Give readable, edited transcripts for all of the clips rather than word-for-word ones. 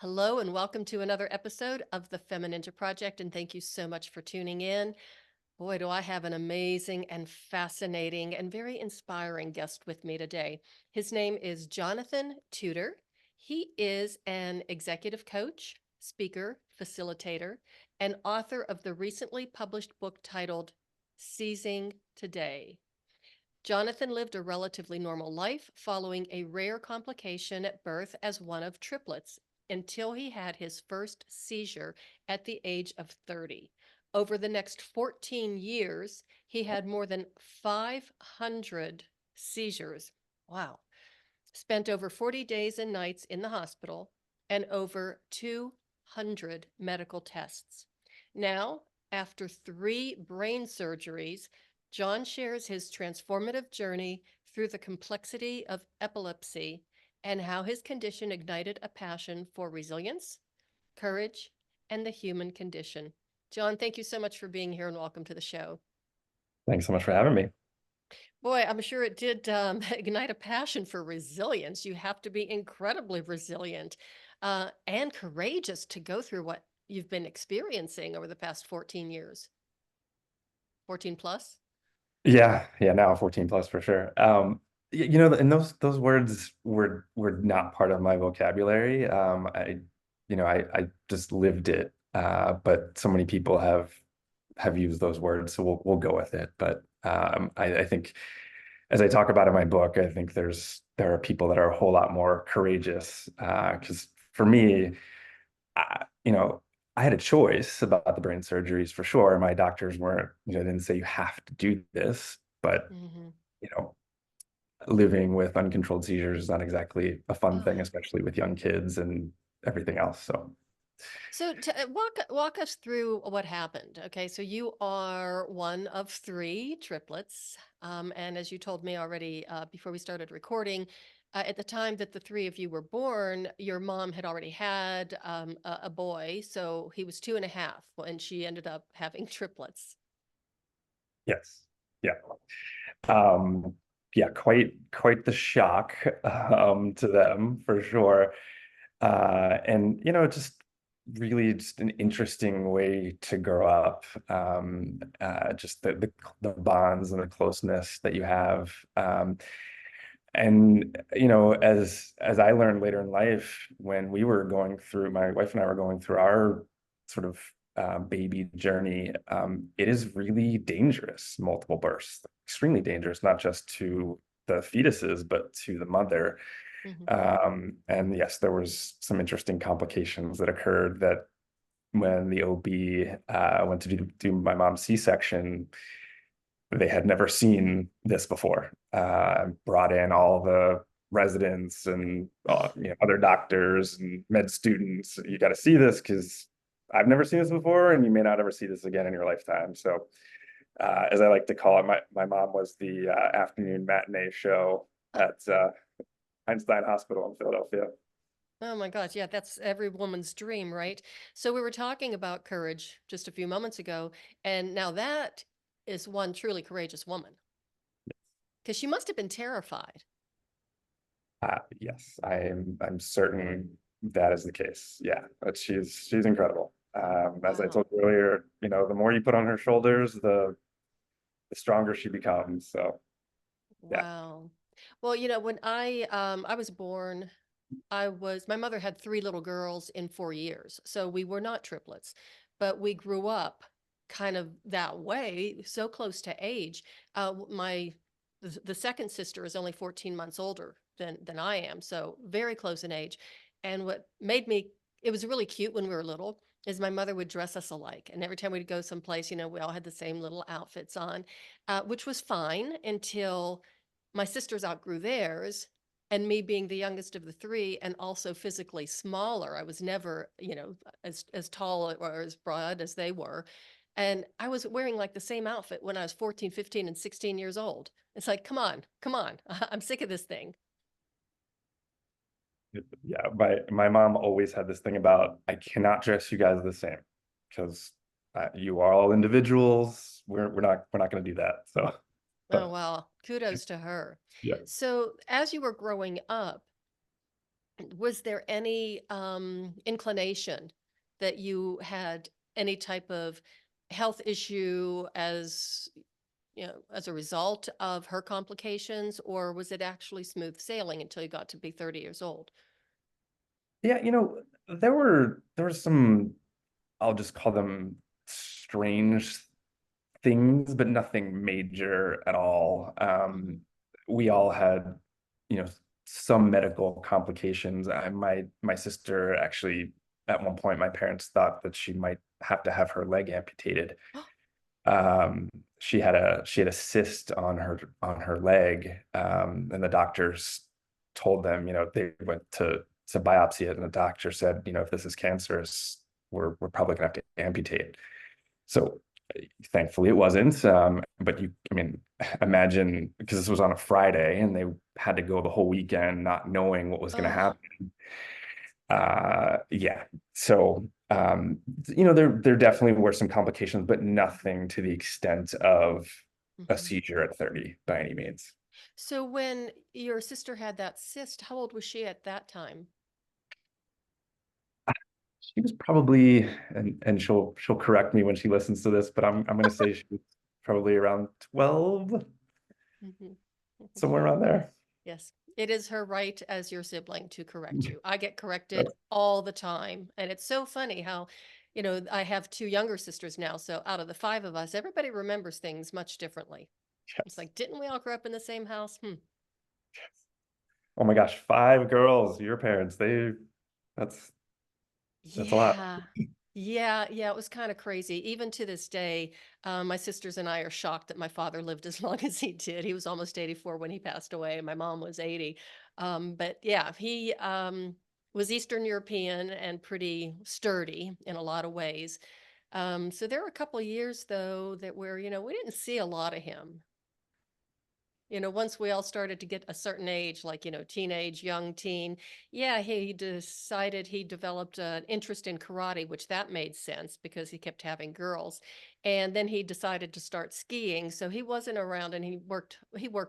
Hello, and welcome to another episode of the Femininja Project. And thank you so much for tuning in. Boy, do I have an amazing and fascinating and very inspiring guest with me today. His name is Jonathan Tuteur. He is an executive coach, speaker, facilitator, and author of the recently published book titled Siezing Today. Jonathan lived a relatively normal life following a rare complication at birth as one of triplets until he had his first seizure at the age of 30. Over the next 14 years, he had more than 500 seizures. Wow. Spent over 40 days and nights in the hospital and over 200 medical tests. Now, after 3 brain surgeries, John shares his transformative journey through the complexity of epilepsy and how his condition ignited a passion for resilience, courage, and the human condition. John, thank you so much for being here and welcome to the show. Thanks so much for having me. Boy, I'm sure it did ignite a passion for resilience. You have to be incredibly resilient and courageous to go through what you've been experiencing over the past 14 years. 14 plus? Yeah, now 14 plus for sure. And those words were not part of my vocabulary. I just lived it. But so many people have used those words, so we'll go with it. But I think as I talk about in my book, I think there are people that are a whole lot more courageous. Because for me, I, you know, I had a choice about the brain surgeries for sure. My doctors weren't, didn't say you have to do this, but Mm-hmm. you know, living with uncontrolled seizures is not exactly a fun Oh. thing, especially with young kids and everything else. So walk us through what happened. Okay, so you are one of 3 triplets, and as you told me already before we started recording, at the time that the 3 of you were born, your mom had already had a boy, so he was 2.5, and she ended up having triplets. Yes, yeah, um, yeah, quite the shock to them for sure. And just really just an interesting way to grow up. Just the bonds and the closeness that you have. And as I learned later in life, when we were going through, my wife and I were going through our sort of baby journey, it is really dangerous, multiple births, extremely dangerous, not just to the fetuses, but to the mother. Hmm. And yes, there was some interesting complications that occurred that when the OB went to do my mom's C-section, they had never seen this before. Brought in all the residents and other doctors and med students. You got to see this because I've never seen this before, and you may not ever see this again in your lifetime. So, as I like to call it, my mom was the afternoon matinee show at Einstein Hospital in Philadelphia. Oh my gosh, yeah, that's every woman's dream, right? So we were talking about courage just a few moments ago, and now that is one truly courageous woman because she must have been terrified. Yes, I'm certain that is the case. Yeah, but she's incredible. As I Wow. told you earlier, the more you put on her shoulders, the stronger she becomes. So yeah, Wow. Well, when I was born, my mother had 3 little girls in 4 years. So we were not triplets, but we grew up kind of that way, so close to age. The second sister is only 14 months older than I am, so very close in age. And what made me it was really cute when we were little is my mother would dress us alike. And every time we'd go someplace, we all had the same little outfits on, which was fine until my sisters outgrew theirs, and me being the youngest of the 3 and also physically smaller. I was never, as tall or as broad as they were. And I was wearing like the same outfit when I was 14, 15, and 16 years old. It's like, come on, come on. I'm sick of this thing. yeah. My mom always had this thing about I cannot dress you guys the same because you are all individuals. We're not going to do that. So, Oh, but well, kudos to her. yeah. So as you were growing up, Was there any inclination that you had any type of health issue as as a result of her complications, or was it actually smooth sailing until you got to be 30 years old? Yeah, there were some, I'll just call them strange things, but nothing major at all. We all had, you know, some medical complications. My sister actually, at one point, my parents thought that she might have to have her leg amputated. Um, she had a cyst on her leg, and the doctors told them, they went to biopsy it, and the doctor said, if this is cancerous, we're probably gonna have to amputate. So thankfully it wasn't. But I mean, imagine, because this was on a Friday and they had to go the whole weekend not knowing what was going to Oh, happen. Yeah. So, there definitely were some complications, but nothing to the extent of a mhm. seizure at 30 by any means. So when your sister had that cyst, how old was she at that time? She was probably, and she'll correct me when she listens to this, but I'm gonna say she was probably around 12, Mhm. somewhere around there. Yes, it is her right as your sibling to correct you. I get corrected That's- all the time. And it's so funny how, I have two younger sisters now. So out of the five of us, everybody remembers things much differently. It's Yes. like, didn't we all grow up in the same house? Hmm. Oh my gosh, five girls, your parents, that's that's a lot. Yeah. Yeah, yeah, it was kind of crazy. Even to this day, my sisters and I are shocked that my father lived as long as he did. He was almost 84 when he passed away. My mom was 80. But yeah, he was Eastern European and pretty sturdy in a lot of ways. So there were a couple of years though that where, we didn't see a lot of him. Once we all started to get a certain age, like, teenage, young teen, yeah, he decided he developed an interest in karate, which that made sense because he kept having girls. And then he decided to start skiing. So he wasn't around and he worked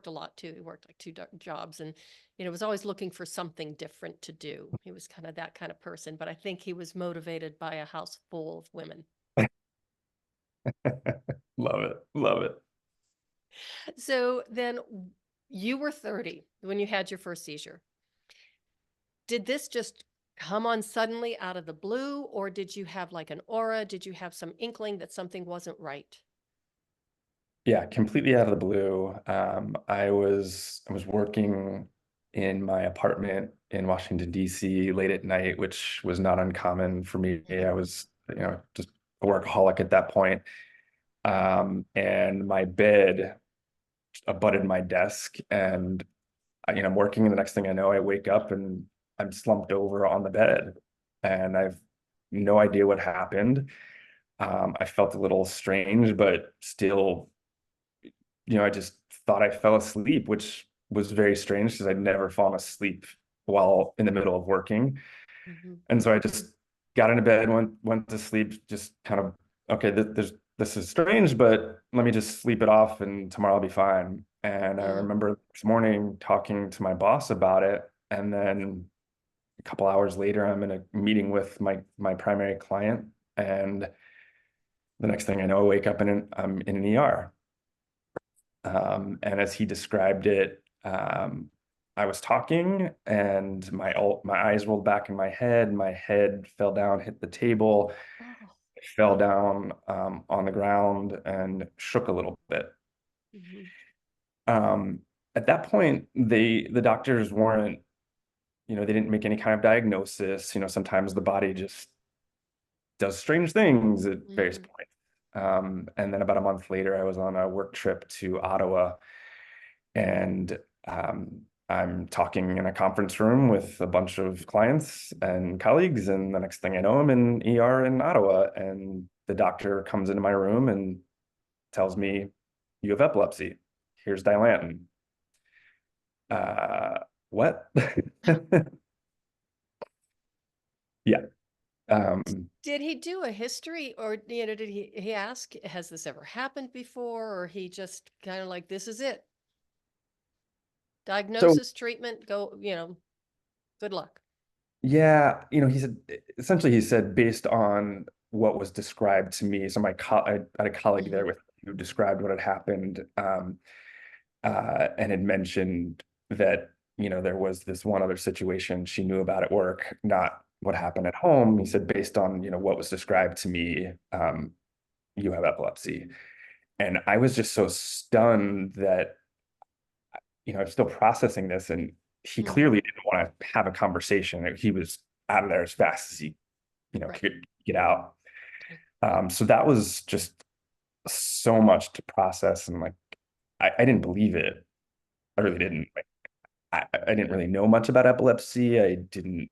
a lot too. He worked like two jobs and, was always looking for something different to do. He was kind of that kind of person, but I think he was motivated by a house full of women. Love it. Love it. So then you were 30 when you had your first seizure. Did this just come on suddenly out of the blue, or did you have like an aura? Did you have some inkling that something wasn't right? Yeah, completely out of the blue. I was working in my apartment in Washington, D.C. late at night, which was not uncommon for me. Mhm. I was, just a workaholic at that point. And my bed abutted my desk, and I'm working, and the next thing I know, I wake up and I'm slumped over on the bed, and I've no idea what happened. I felt a little strange, but still, I just thought I fell asleep, which was very strange because I'd never fallen asleep while in the middle of working. Mhm. And so I just got into bed, went to sleep, just kind of, okay, this is strange, but let me just sleep it off and tomorrow I'll be fine. And I Mm. remember this morning talking to my boss about it. And then a couple hours later, I'm in a meeting with my primary client. And the next thing I know, I wake up and I'm in an ER. And as he described it, I was talking and my eyes rolled back in my head fell down, hit the table, Oh. fell down on the ground and shook a little bit. Mhm. Um, at that point, the doctors weren't, they didn't make any kind of diagnosis. Sometimes the body just does strange things at various Mhm. points. And then about a month later, I was on a work trip to Ottawa, and I'm talking in a conference room with a bunch of clients and colleagues, and the next thing I know, I'm in ER in Ottawa, and the doctor comes into my room and tells me, "You have epilepsy. Here's Dilantin." Uh, what? Yeah. Did he do a history or, did he ask, has this ever happened before? Or he just kind of like, this is it. So Diagnosis, treatment, go, good luck. Yeah, he said essentially he said based on what was described to me. So I had a colleague Hmm. there with who described what had happened, and had mentioned that there was this one other situation she knew about at work, not what happened at home. He said based on what was described to me, you have epilepsy, and I was just so stunned that I'm still processing this, and he Hmm. clearly didn't want to have a conversation. He was out of there as fast as he Right. could get out. So that was just so much to process, and like I didn't believe it. I really Hmm. didn't. Like, I didn't really know much about epilepsy. I didn't.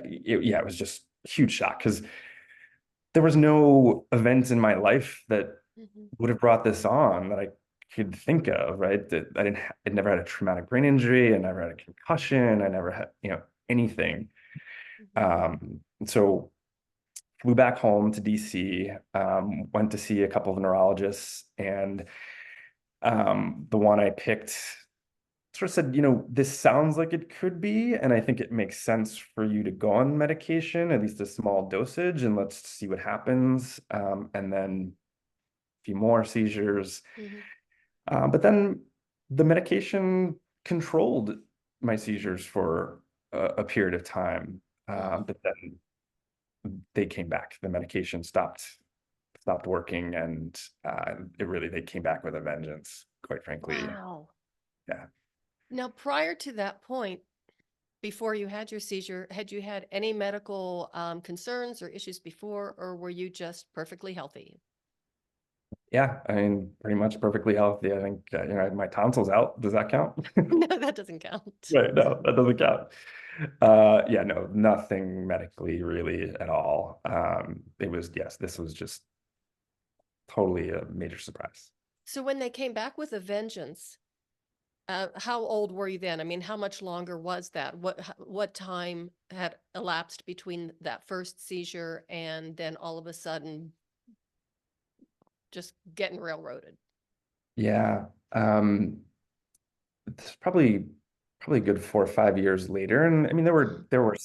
Yeah, it was just a huge shock because there was no events in my life that Hmm. would have brought this on that I could think of, right? That I never had a traumatic brain injury. I never had a concussion. I never had, anything. Hmm. And so flew back home to DC, went to see a couple of neurologists, and the one I picked sort of said, this sounds like it could be, and I think it makes sense for you to go on medication, at least a small dosage, and let's see what happens. And then a few more seizures. Hmm. But then the medication controlled my seizures for a period of time. Hmm. But then they came back. The medication stopped working, and they came back with a vengeance, quite frankly. Wow. Yeah. Now, prior to that point, before you had your seizure, had you had any medical concerns or issues before, or were you just perfectly healthy? Yeah, I mean, pretty much perfectly healthy. I think, I had my tonsils out. Does that count? No, that doesn't count. Right, no, that doesn't count. Yeah, no, nothing medically really at all. Yes, this was just totally a major surprise. So when they came back with a vengeance, how old were you then? I mean, how much longer was that? What time had elapsed between that first seizure and then all of a sudden just getting railroaded? Yeah, it's probably a good 4 or 5 years later, and I mean Mm, there were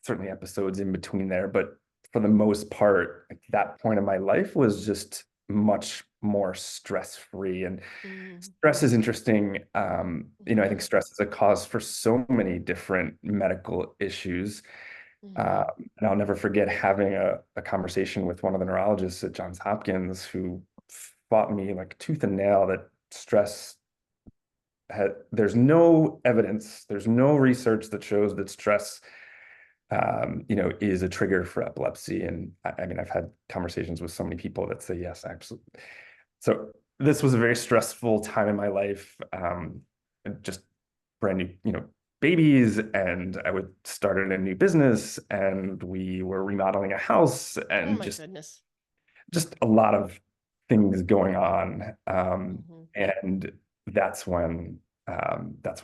certainly episodes in between there, but for the most part, like, that point in my life was just much more stress-free. And mm, stress is interesting. I think mhm, stress is a cause for so many different medical issues. Um, mhm, and I'll never forget having a conversation with one of the neurologists at Johns Hopkins who fought me like tooth and nail that stress there's no evidence, there's no research that shows that stress, is a trigger for epilepsy. And I mean, I've had conversations with so many people that say, yes, absolutely. So this was a very stressful time in my life. And just brand new, babies, and I would started a new business, and we were remodeling a house, oh and my just goodness. just a lot of things going on. Mhm. And that's when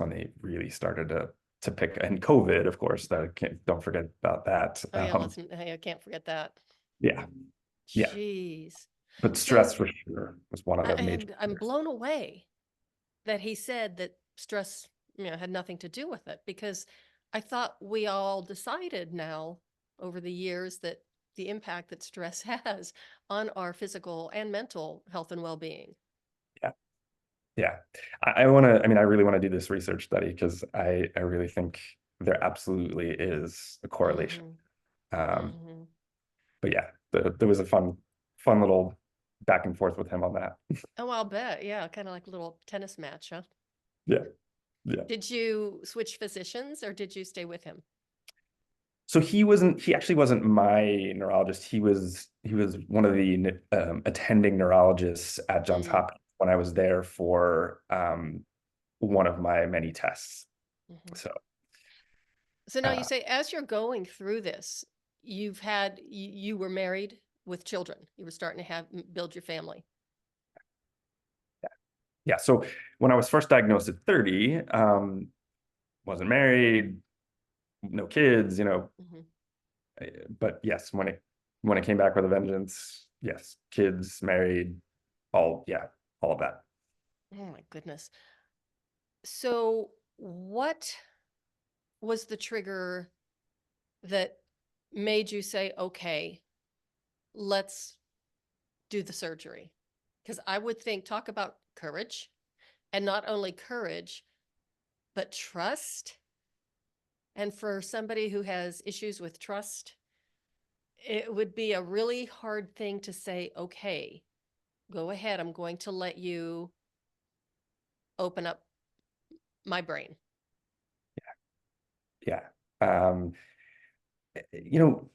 they really started to pick, and COVID, of course, don't forget about that. Oh yeah, hey, I can't forget that. Yeah, yeah. Jeez. But stress So for sure was one of the major I'm triggers. blown away that he said that stress, had nothing to do with it because I thought we all decided now over the years that the impact that stress has on our physical and mental health and well-being. Yeah, yeah. I mean, I really want to do this research study because I really think there absolutely is a correlation. Hmm. Um, Hmm. but yeah, there was a fun little back and forth with him on that. Oh, I'll bet. Yeah, kind of like a little tennis match, huh? Yeah, yeah. Did you switch physicians or did you stay with him? So he actually wasn't my neurologist. He was one of the attending neurologists at Johns Mm-hmm. Hopkins when I was there for one of my many tests. So So now you uh, say, as you're going through this, you were married with children. You were starting to build your family. yeah. So when I was first diagnosed at 30, wasn't married, no kids, Hmm. but yes, when it came back with a vengeance, yes, kids, married, yeah, all of that. Oh my goodness. So what was the trigger? that made you say, okay, let's do the surgery? Because I would think, talk about courage, and not only courage, but trust. And for somebody who has issues with trust, it would be a really hard thing to say, okay, go ahead. I'm going to let you open up my brain. Yeah. Um, you know,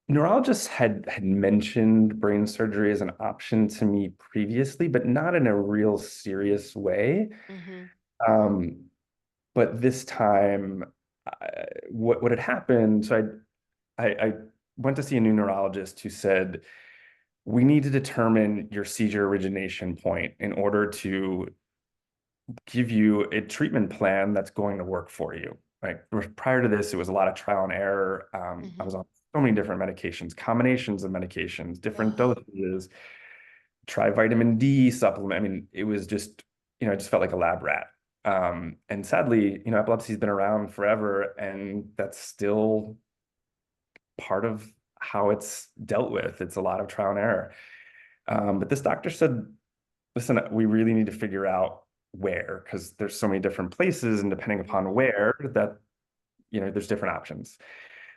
neurologists had mentioned brain surgery as an option to me previously, but not in a real serious way. Mm-hmm. Um, but this time, what had happened? So I went to see a new neurologist who said we need to determine your seizure origination point in order to give you a treatment plan that's going to work for you. Like prior to this, it was a lot of trial and error. I Mm-hmm. was on so many different medications, combinations of medications, different Oh. dosages, try vitamin D supplement. I mean, it was just, I just felt like a lab rat. And sadly, epilepsy's been around forever, and that's still part of how it's dealt with. It's a lot of trial and error. But this doctor said, listen, we really need to figure out where, because there's so many different places, and depending upon Mm-hmm. where, that, there's different options.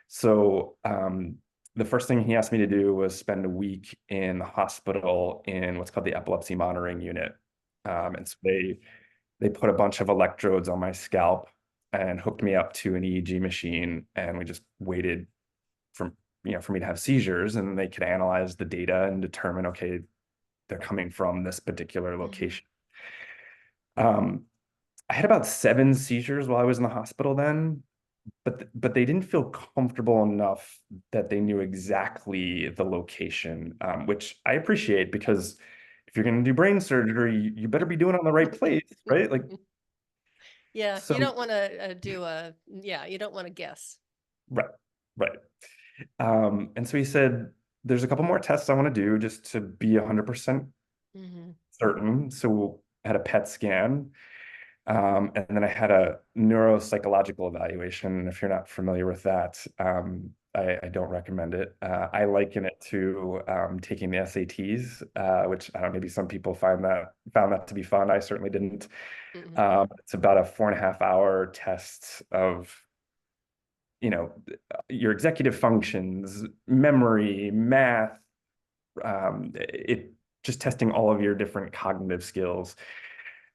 So the first thing he asked me to do was spend a week in the hospital in what's called the epilepsy monitoring unit. Mm-hmm. And so they put a bunch of electrodes on my scalp and hooked me up to an EEG machine, and we just waited for for me to have seizures, and they could analyze the data and determine, okay, they're coming from this particular Mm-hmm. location. Um, I had about 7 seizures while I was in the hospital then, but they didn't feel comfortable enough that they knew exactly the location, which I appreciate, because if you're going to do brain surgery, you better be doing it on the right place, right? Like, Yeah, you so don't want to you don't want to guess. right, right. And so he said, there's a couple more tests I want to do just to be 100% Mm-hmm. certain. So I had a PET scan. And then I had a neuropsychological evaluation. If you're not familiar with that, I don't recommend it. I liken it to taking the SATs, which I don't know, maybe some people found that to be fun. I certainly didn't. Mm-hmm. It's about a 4.5 hour test of, your executive functions, memory, math, it just testing all of your different cognitive skills.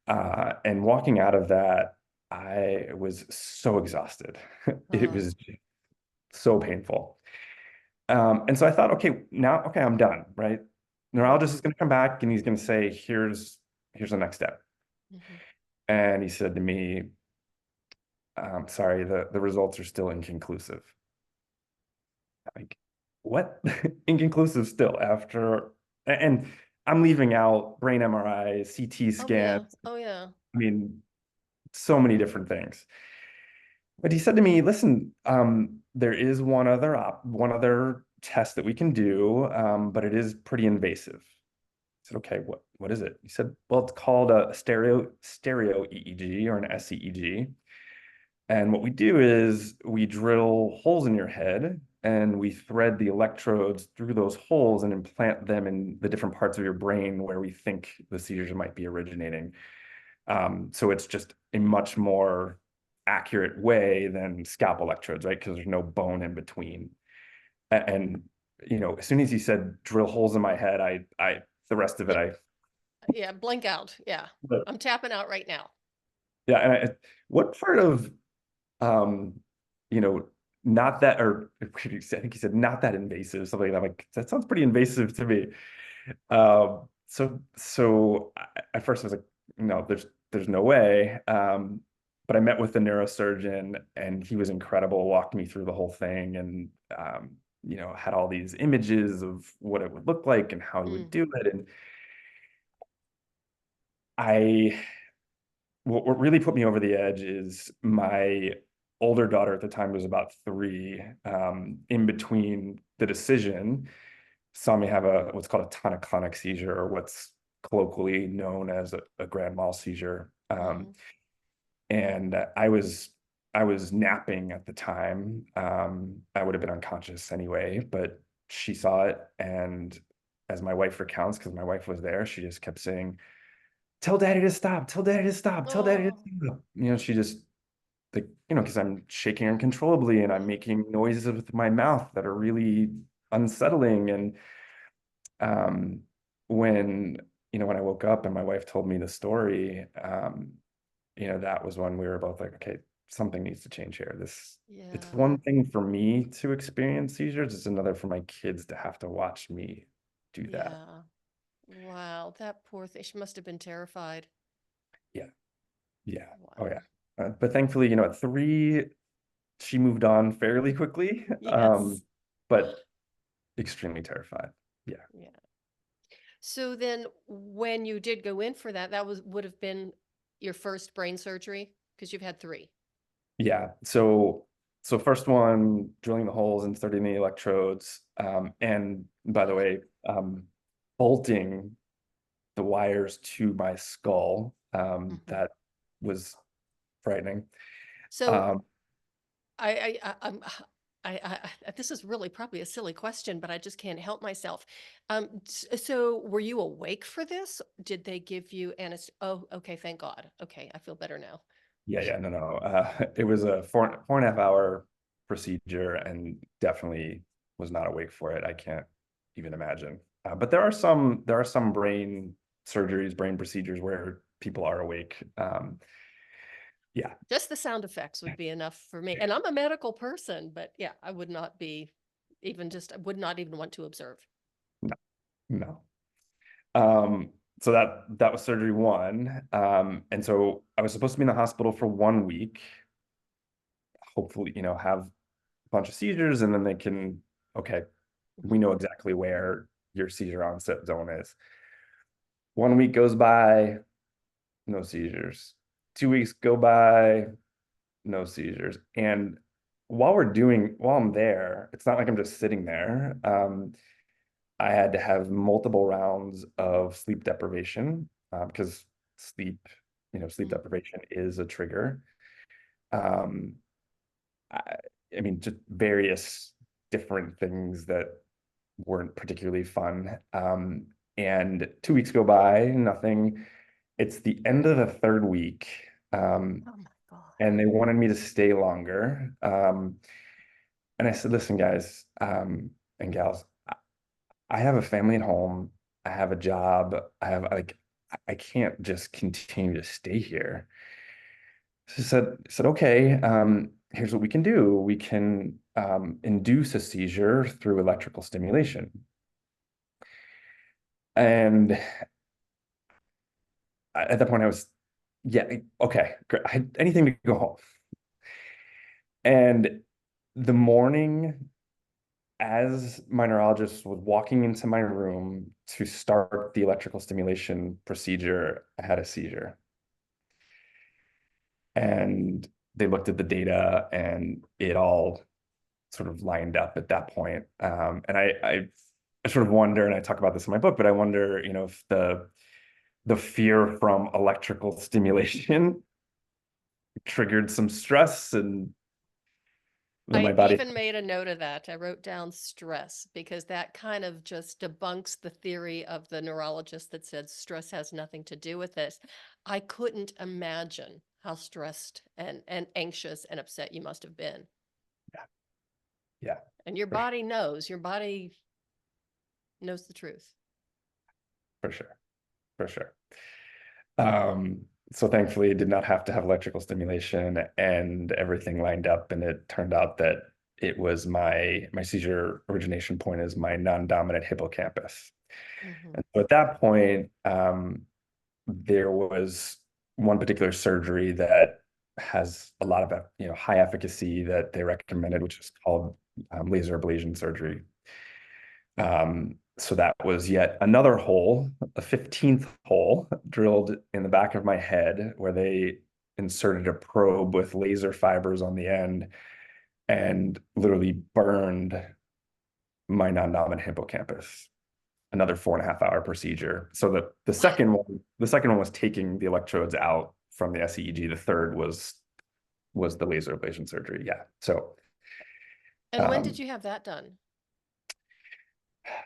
And walking out of that, I was so exhausted. It Oh. was so painful. And so I thought, okay, I'm done, right? Mm-hmm. Neurologist is going to come back and he's going to say, here's the next step. Mm-hmm. And he said to me, sorry, the results are still inconclusive. Like, what? Inconclusive still after, and I'm leaving out brain MRI, CT Oh yeah. scans. Oh yeah. I mean, so many different things. But he said to me, listen, there is one other test that we can do, but it is pretty invasive. I said, okay, what is it? He said, well, it's called a stereo EEG, or an SEEG. And what we do is we drill holes in your head, and we thread the electrodes through those holes and implant them in the different parts of your brain where we think the seizures might be originating. So it's just a much more accurate way than scalp electrodes, right? Because there's no bone in between. And as soon as he said drill holes in my head, the rest of it, Yeah. Yeah. Blink out. Yeah. but I'm tapping out right now. yeah. And what part of, um, you know, not that, or I think he said not that invasive, something like that. Like, that sounds pretty invasive to me. At first I was like, no, there's no way. But I met with the neurosurgeon, and he was incredible, walked me through the whole thing, and had all these images of what it would look like and how he would Mm. do it. And I what really put me over the edge is my older daughter at the time was about 3, in between the decision, saw me have what's called a tonic-clonic seizure, or what's colloquially known as a grand mal seizure. Mm-hmm. And I was I was napping at the time. I would have been unconscious anyway, but she saw it. And as my wife recounts, because my wife was there, she just kept saying, "Tell daddy to stop, tell daddy to stop, tell daddy to Oh, stop." She just, like, because I'm shaking uncontrollably and I'm making noises with my mouth that are really unsettling. And um, when, when I woke up and my wife told me the story, that was when we were both like, okay, something needs to change here. It's yeah. one thing for me to experience seizures, it's another for my kids to have to watch me do that. Yeah. Wow. That poor thing. She must have been terrified. Yeah, yeah, oh yeah. Wow. But thankfully, at 3, she moved on fairly quickly, Yes. but extremely terrified. Yeah. Yeah. So then when you did go in for that, that would have been your first brain surgery because you've had three. Yeah. So first one, drilling the holes, inserting the electrodes, and by the way, bolting the wires to my skull. Mhm. That was frightening. So Um, I'm this is really probably a silly question, but I just can't help myself. So were you awake for this? Did they give you anesthesia? Oh, okay, thank God. Okay, I feel better now. yeah, no, no. It was a 4.5 hour procedure, and definitely was not awake for it. I can't even imagine. But there are some brain surgeries, brain procedures where people are awake. Yeah, Just the sound effects would be enough for me. And I'm a medical person, but yeah, I would not be I would not even want to observe. no, no. Um, so that was surgery one. And so I was supposed to be in the hospital for 1 week, hopefully, have a bunch of seizures, and then they can, okay, we Mhm. know exactly where your seizure onset zone is. 1 week goes by, no seizures. 2 weeks go by, no seizures. And while I'm there, it's not like I'm just sitting there. I had to have multiple rounds of sleep deprivation, because sleep, sleep Mm. deprivation is a trigger. Um, I, I mean, just various different things that weren't particularly fun. And 2 weeks go by, nothing. It's the end of the third week, Oh my God. and they wanted me to stay longer. And I said, listen, guys, and gals, I have a family at home. I have a job. I can't just continue to stay here. She said, okay, here's what we can do. We can induce a seizure through electrical stimulation. And at that point, I was, yeah, okay, great. I had anything to go home. And the morning, as my neurologist was walking into my room to start the electrical stimulation procedure, I had a seizure. And they looked at the data, and it all sort of lined up at that point. And I sort of wonder, and I talk about this in my book, but I wonder, if the fear from electrical stimulation triggered some stress, and then my I body. even made a note of that. I wrote down stress because that kind of just debunks the theory of the neurologist that said stress has nothing to do with this. I couldn't imagine how stressed and anxious and upset you must have been. Yeah, yeah, And your for, body knows, your body knows the truth. for sure, for sure. Um, so thankfully, I did not have to have electrical stimulation, and everything lined up, and it turned out that it was my seizure origination point is my non-dominant hippocampus. Hmm. And so at that point, there was one particular surgery that has a lot of high efficacy that they recommended, which is called laser ablation surgery. So that was yet another hole, a 15th hole drilled in the back of my head, where they inserted a probe with laser fibers on the end and literally burned my non-dominant hippocampus. Another 4.5 hour procedure. So the second one was taking the electrodes out from the SEEG. The third was was the laser ablation surgery. Yeah. So, And when did um, you have that done?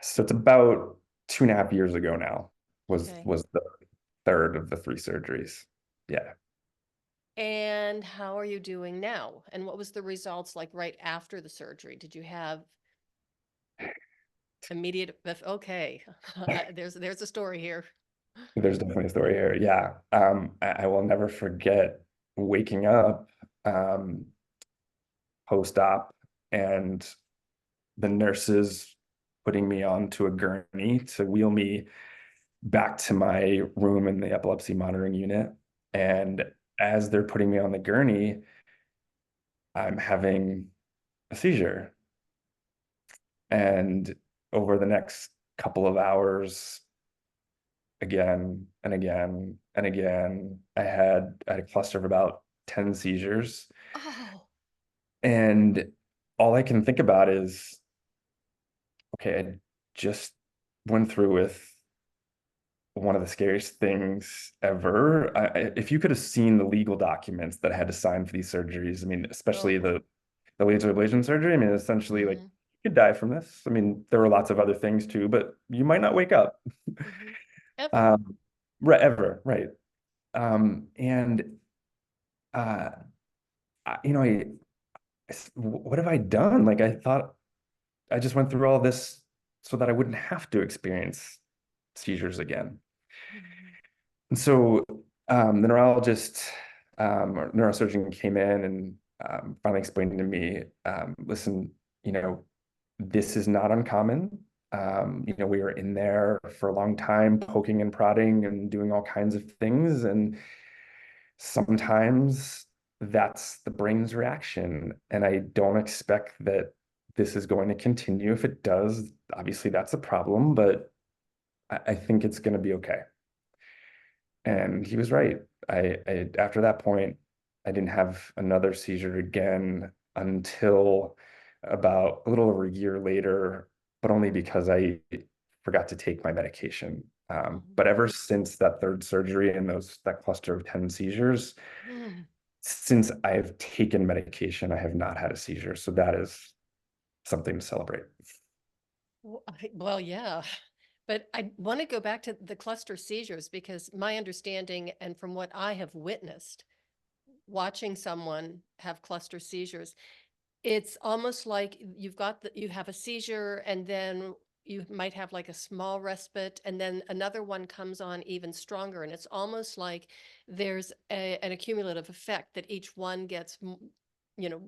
so it's about 2.5 years ago now Okay. was the third of the three surgeries. Yeah. And how are you doing now? And what was the results like right after the surgery? Did you have immediate, okay, there's a story here. There's definitely a story here. Yeah. I will never forget waking up post-op and the nurses putting me onto a gurney to wheel me back to my room in the epilepsy monitoring unit. And as they're putting me on the gurney, I'm having a seizure. And over the next couple of hours, again and again and again, I had a cluster of about 10 seizures. Oh, And all I can think about is, okay, I just went through with one of the scariest things ever. If you could have seen the legal documents that I had to sign for these surgeries, I mean, especially oh. the laser ablation surgery, I mean, essentially, like, Hmm. you could die from this. I mean, there were lots of other things too, but you might not wake up. Hmm. Ever. Um, right, ever, right. And uh, you know, what have I done? Like, I thought I just went through all this so that I wouldn't have to experience seizures again. Mhm. And so the neurologist or neurosurgeon came in and finally explained to me, listen, you know, this is not uncommon. You know, we were in there for a long time, poking and prodding and doing all kinds of things. And sometimes that's the brain's reaction. And I don't expect that this is going to continue. If it does, obviously that's a problem, but I think it's going to be okay. And he was right. After that point, I didn't have another seizure again until about a little over a year later, but only because I forgot to take my medication. Mhm. But ever since that third surgery and that cluster of 10 seizures, Mhm. since I've taken medication, I have not had a seizure. So that is something to celebrate. Well, yeah. But I want to go back to the cluster seizures because my understanding and from what I have witnessed, watching someone have cluster seizures, it's almost like you have a seizure and then you might have like a small respite and then another one comes on even stronger. And it's almost like there's an accumulative effect that each one gets,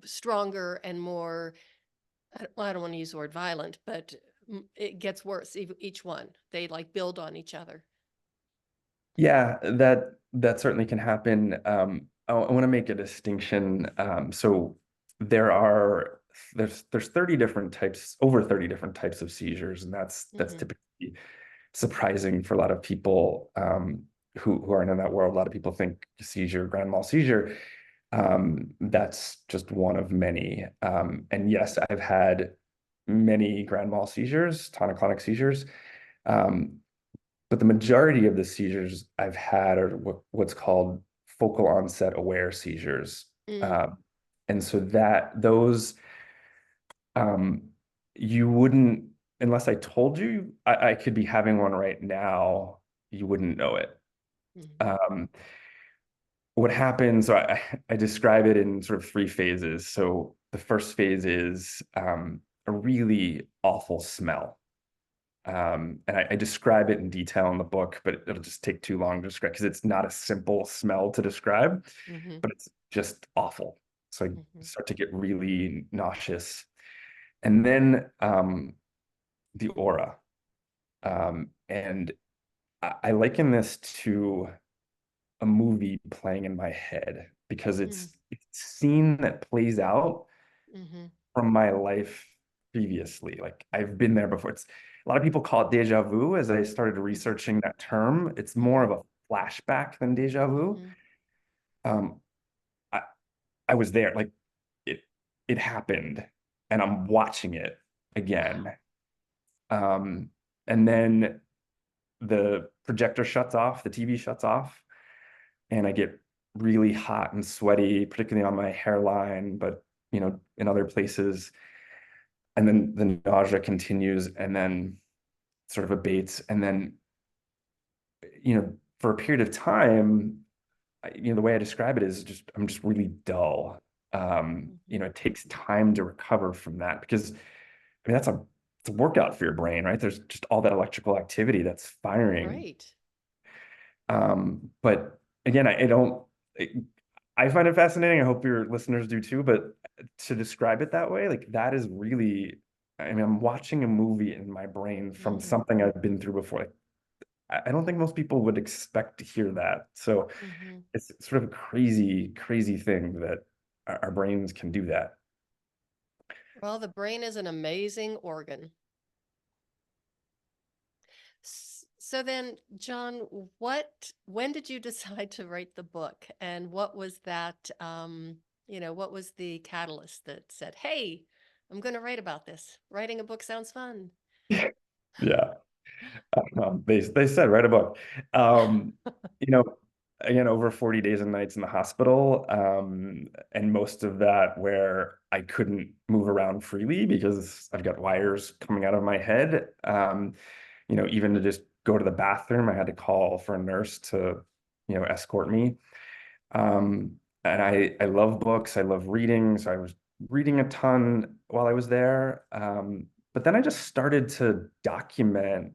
stronger and more, I don't want to use the word violent, but it gets worse, each one. They like build on each other. Yeah, that certainly can happen. I want to make a distinction. So there are there's 30 different types, over 30 different types of seizures, and that's Hmm. typically surprising for a lot of people who aren't in that world. A lot of people think seizure, grand mal seizure. That's just one of many. And yes, I've had many grand mal seizures, tonic-clonic seizures. Um, but the majority of the seizures I've had are what's called focal onset aware seizures. Mm. Um, and so that those um, you wouldn't, unless I told you, I could be having one right now, you wouldn't know it. Mhm. Um, what happens, so I describe it in sort of three phases. So the first phase is a really awful smell. And I describe it in detail in the book, but it'll just take too long to describe because it's not a simple smell to describe, Mhm. but it's just awful. So I Mhm. start to get really nauseous. And then the aura. And I liken this to a movie playing in my head because Mm. it's a scene that plays out Mhm. from my life previously. Like I've been there before. It's a lot of people call it deja vu. As I started Mhm. researching that term, it's more of Mhm. a flashback than deja vu. Mhm. Um, I, I was there, like it it happened, and I'm watching it Wow. again. Um, and then the projector shuts off, the TV shuts off, and I get really hot and sweaty, particularly on my hairline, but in other places. And then the nausea continues and then sort of abates. And then, for a period of time, the way I describe it is just I'm just really dull. Mhm. It takes time to recover from that because I mean it's a workout for your brain, right? There's just all that electrical activity that's firing. Right. But again, I don't. I find it fascinating. I hope your listeners do too. But to describe it that way, like that is really. I mean, I'm watching a movie in my brain from Mhm. something I've been through before. Like, I don't think most people would expect to hear that. So Mhm. it's sort of a crazy, crazy thing that our brains can do that. Well, the brain is an amazing organ. So then, John, when did you decide to write the book? And what was that, what was the catalyst that said, hey, I'm going to write about this. Writing a book sounds fun. Yeah. They said write a book. You know, again, over 40 days and nights in the hospital, and most of that where I couldn't move around freely because I've got wires coming out of my head. Even to just go to the bathroom, I had to call for a nurse to, escort me. And I love books. I love reading. So I was reading a ton while I was there. But then I just started to document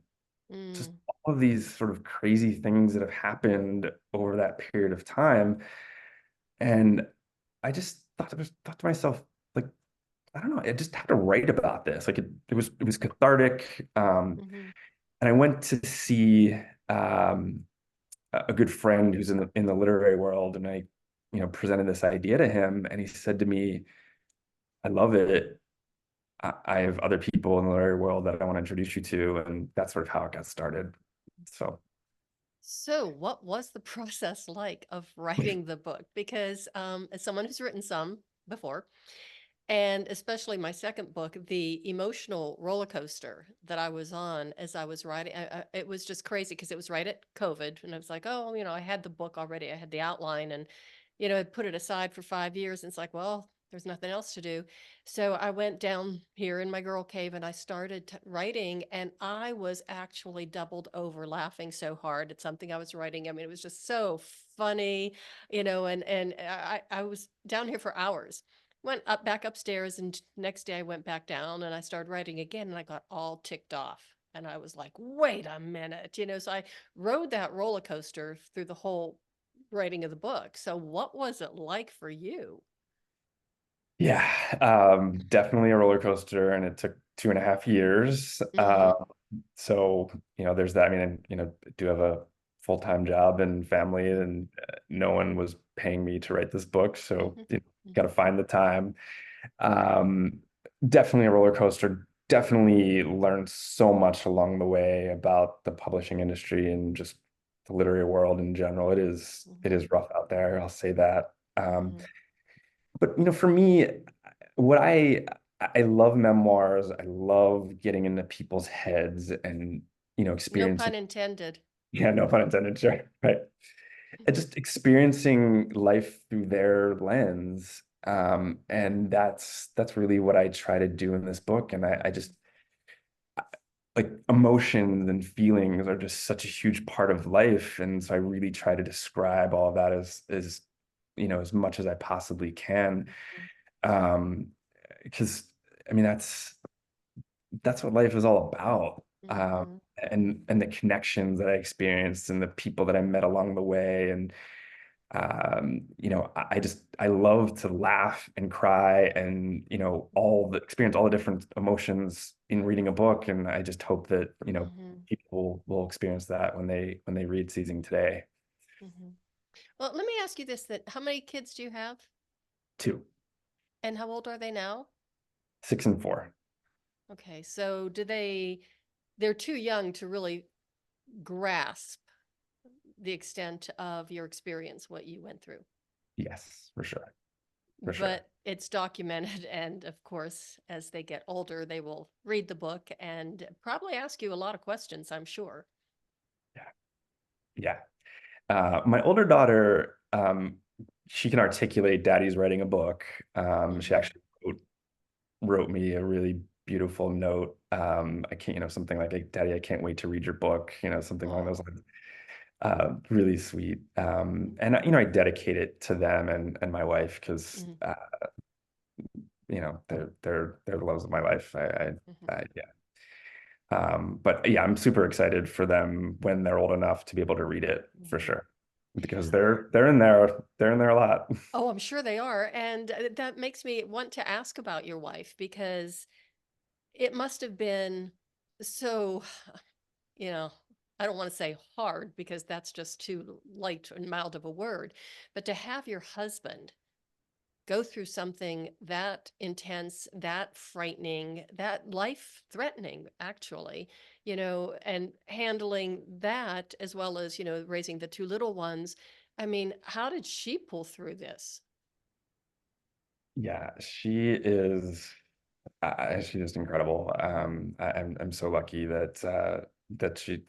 just Mm, all of these sort of crazy things that have happened over that period of time. And I just thought to myself, like, I don't know, I just had to write about this. Like it was cathartic. hmm. And I went to see a good friend who's in the literary world, and I, presented this idea to him, and he said to me, "I love it. I have other people in the literary world that I want to introduce you to," and that's sort of how it got started. So. So, what was the process like of writing the book? Because as someone who's written some before, and especially my second book, the emotional roller coaster that I was on as I was writing, it was just crazy because it was right at COVID. And I was like, oh, I had the book already, I had the outline, and, I put it aside for 5 years. And it's like, well, there's nothing else to do. So I went down here in my girl cave and I started writing, and I was actually doubled over laughing so hard at something I was writing. I mean, it was just so funny, and I was down here for hours. Went up back upstairs, and next day I went back down and I started writing again, and I got all ticked off. And I was like, wait a minute, so I rode that roller coaster through the whole writing of the book. So what was it like for you? Yeah, definitely a roller coaster, and it took 2.5 years. Mm-hmm. So, there's that. I mean, I do have a full-time job and family, Mm-hmm. and no one was paying me to write this book. So, Mm-hmm. got to find the time. Um, Definitely a roller coaster. Definitely learned so much along the way about the publishing industry and just the literary world in general. It Mm-hmm. is rough out there. I'll say that. Mm-hmm. But for me, what I love memoirs. I love getting into people's heads and No experiencing. pun intended. Yeah, no pun intended, sure. Right. And just experiencing life through their lens. And that's really what I try to do in this book. And I just like emotions and feelings are just such a huge part of life. And so I really try to describe all of that as as much as I possibly can. Um, because I mean that's what life is all about. Mm-hmm. And the connections that I experienced and the people that I met along the way. And I love to laugh and cry and all the experience all the different emotions in reading a book. And I just hope that Mm-hmm. people will experience that when they read Seizing Today Mm-hmm. Well, let me ask you this: that how many kids do you have, too. and how old are they now? 6 and 4. Okay, so they're too young to really grasp the extent of your experience, what you went through. Yes, for sure. For sure. But it's documented. And of course, as they get older, they will read the book and probably ask you a lot of questions, I'm sure. Yeah. Yeah. My older daughter, she can articulate daddy's writing a book. She Mhm. actually wrote me a really beautiful note. I can't, something like, Daddy, I can't wait to read your book, something along those Oh. lines. Really sweet. And I dedicate it to them and my wife because Mhm. they're the loves of my life. Mhm. Yeah. But yeah, I'm super excited for them when they're old enough to be able to read it for Mhm. sure. Because they're in there a lot. Oh, I'm sure they are. And that makes me want to ask about your wife because it must have been so, you know, I don't want to say hard because that's just too light and mild of a word, but to have your husband go through something that intense, that frightening, that life threatening, actually, and handling that as well as, raising the two little ones. I mean, how did she pull through this? Yeah, she's just incredible. I'm so lucky that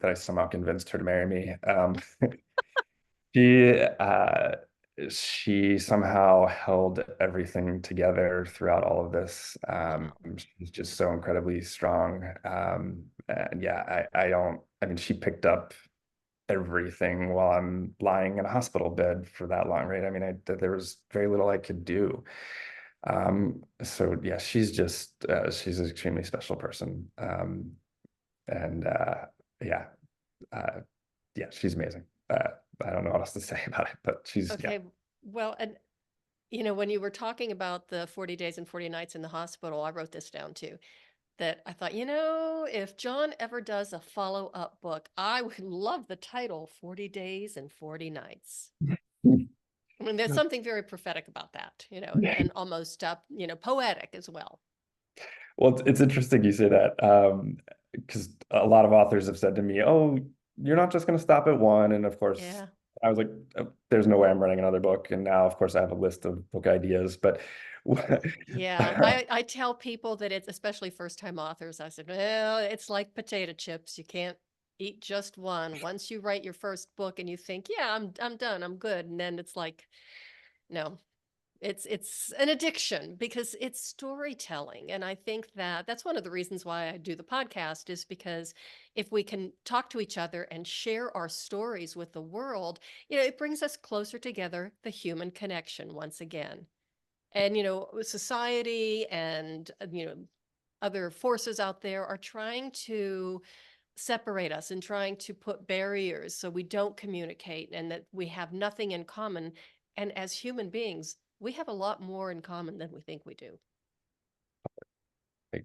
I somehow convinced her to marry me. She she somehow held everything together throughout all of this. Wow. She's just so incredibly strong. And yeah, I don't. I mean, she picked up everything while I'm lying in a hospital bed for that long, right? I mean, there was very little I could do. So yeah, she's an extremely special person. And yeah, uh, yeah, she's amazing. I don't know what else to say about it, but yeah. Okay. Well, and when you were talking about the 40 days and 40 nights in the hospital, I wrote this down too. That I thought, if John ever does a follow-up book, I would love the title 40 Days and 40 Nights. I mean, there's something very prophetic about that, and almost, poetic as well. Well, it's interesting you say that, because a lot of authors have said to me, "Oh, you're not just going to stop at one." And of course, Yeah. I was like, "There's no way I'm writing another book." And now, of course, I have a list of book ideas. But Yeah. I tell people that it's especially first-time authors. I said, well, it's like potato chips. You can't eat just one. Once you write your first book and you think, yeah, I'm done, I'm good. And then it's like, no, it's an addiction because it's storytelling, and I think that that's one of the reasons why I do the podcast is because if we can talk to each other and share our stories with the world, it brings us closer together, the human connection once again. And society and other forces out there are trying to separate us and trying to put barriers so we don't communicate and that we have nothing in common. And as human beings, we have a lot more in common than we think we do. I,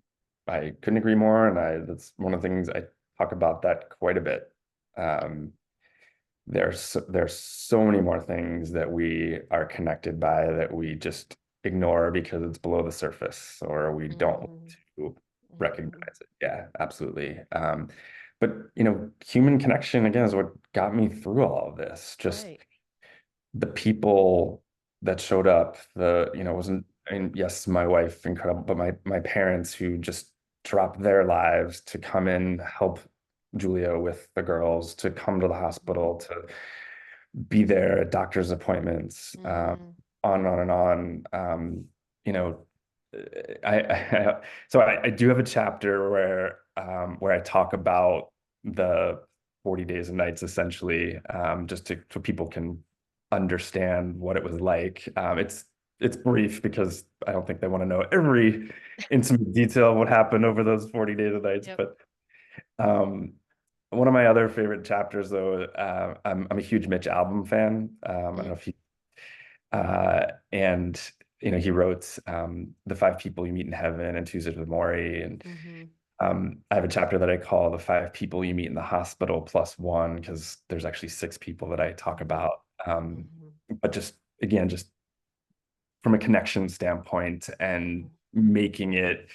I couldn't agree more, and that's one of the things I talk about that quite a bit. Um, there's so many more things that we are connected by that we just ignore because it's below the surface or we don't want Hmm. to Hmm. recognize it. Yeah, absolutely. But human connection again is what got me through all of this. Just Right. the people that showed up, Mm. wasn't, I mean, yes, my wife, incredible, but my parents who just dropped their lives to come in, help Julia with the girls, to come to the hospital, to be there at doctor's appointments, Mm. on and on and on. You know, so I do have a chapter where I talk about the 40 days and nights essentially, just so people can understand what it was like. It's brief because I don't think they want to know every intimate detail of what happened over those 40 days and nights, Yep. but um, one of my other favorite chapters, though, I'm a huge Mitch Albom fan. I don't know Mm. if and he wrote The Five People You Meet in Heaven and Tuesdays with Morrie, and Hmm. I have a chapter that I call The Five People You Meet in the Hospital plus one because there's actually six people that I talk Hmm. about. Hmm. But just again, just from a connection standpoint and Hmm. making it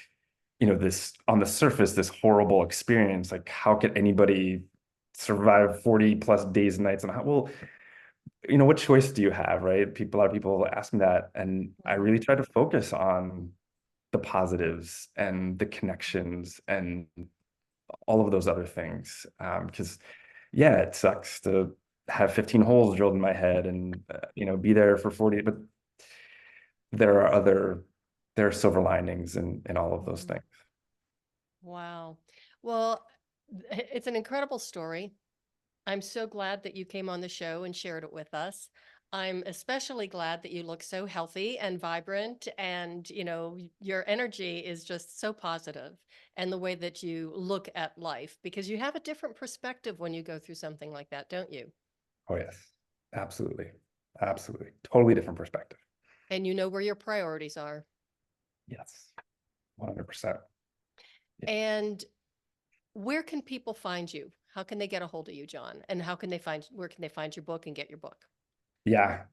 this on the surface, this horrible experience. Like, how could anybody survive 40 plus days and nights? And how, well, what choice do you have, right? A lot of people ask me that. And I Hmm. really try to focus on the positives and the connections and all of those other things. Because yeah, it sucks to have 15 holes drilled in my head and be there for 40, but there are there are silver linings in all of those Mhm. things. Wow. Well, it's an incredible story. I'm so glad that you came on the show and shared it with us. I'm especially glad that you look so healthy and vibrant, and your energy is just so positive, and the way that you look at life, because you have a different perspective when you go through something like that, don't you? Oh yes, absolutely, absolutely, totally different perspective. And you know where your priorities are. Yes, 100%. Yeah. And where can people find you? How can they get a hold of you, John? And where can they find your book and get your book? Yeah.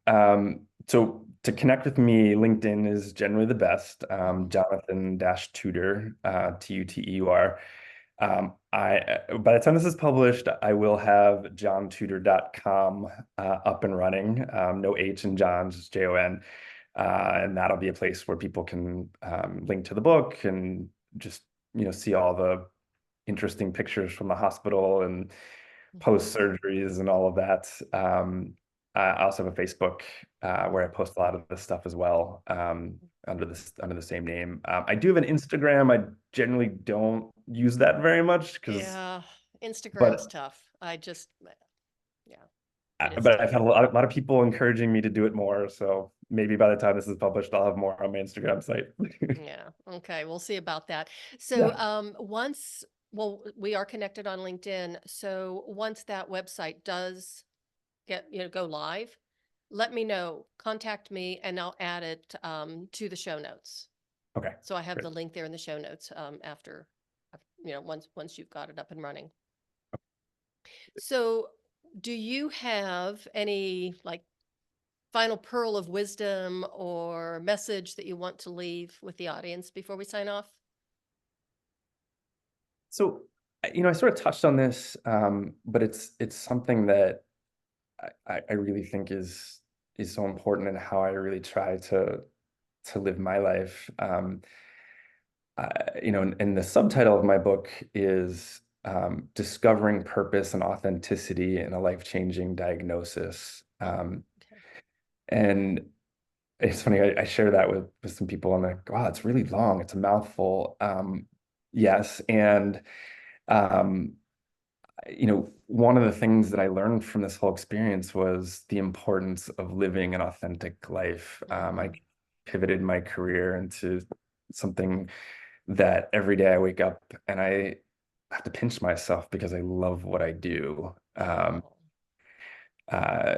So to connect with me, LinkedIn is generally the best. Mhm. Jonathan dash Tutor, Tuteur. By the time this is published, I will have johntutor.com up and running. No H in John's, just Jon. And that'll be a place where people can link to the book and just, see all the interesting pictures from the hospital and Mhm. post surgeries and all of that. I also have a Facebook where I post a lot of this stuff as well, under the same name. I do have an Instagram. I generally don't use that very much Yeah, Instagram's but tough. Yeah, it is but I've tough. had a lot of people encouraging me to do it more. So maybe by the time this is published, I'll have more on my Instagram site. Yeah. Okay. We'll see about that. So, Yeah. we are connected on LinkedIn. So once that website does go live, let me know, contact me, and I'll add it to the show notes. Okay. So I have Great. the link there in the show notes after, once you've got it up and running. So do you have any like final pearl of wisdom or message that you want to leave with the audience before we sign off? So, I sort of touched on this, but it's something that I really think is so important and how I really try to live my life. And the subtitle of my book is Discovering Purpose and Authenticity in a Life-Changing Diagnosis. Mm, okay. And it's funny, I share that with some people. I'm like, wow, it's really long. It's a mouthful. Yes. And um, one of the things that I learned from this whole experience was the importance of living an authentic life. I Mhm. pivoted my career into something that every day I wake up and I have to pinch myself because I love what I do. Oh. Uh,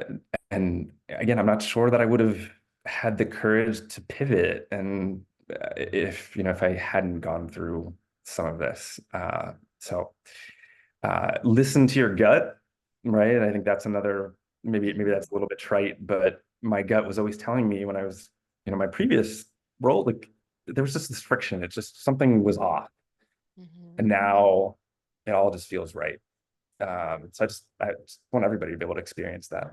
and again, I'm not sure that I would have had the courage to pivot and if I hadn't gone through some of this. So listen to your gut, right? I think that's another, maybe Mhm. that's a little bit trite, but my gut was always telling me when I was, my previous role, like there was just this friction. It's just something was off. Mhm. And now it all just feels right. So I just want everybody to be able to experience that.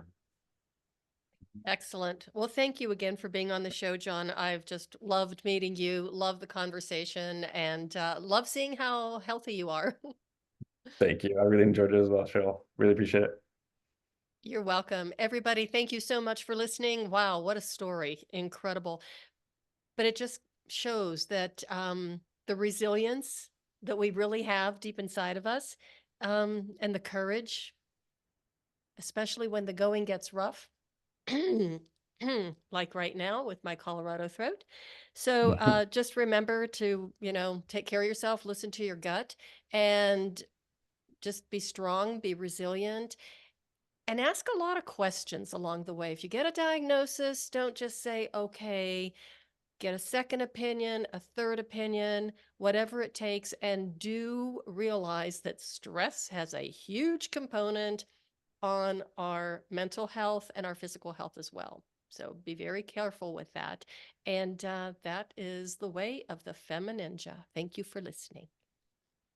Excellent. Well, thank you again for being on the show, John. I've just loved meeting you, love the conversation, and love seeing how healthy you are. Thank you. I really enjoyed it as well, Cheryl. Really appreciate it. You're welcome. Everybody, thank you so much for listening. Wow, what a story. Incredible. But it just shows that the resilience that we really have deep inside of us, and the courage, especially when the going gets rough, like right now with my Colorado throat. So just remember to, take care of yourself, listen to your gut, and just be strong, be resilient, and ask a lot of questions along the way. If you get a diagnosis, don't just say, okay, get a second opinion, a third opinion, whatever it takes, and do realize that stress has a huge component on our mental health and our physical health as well. So be very careful with that. And that is the way of the Femininja. Thank you for listening.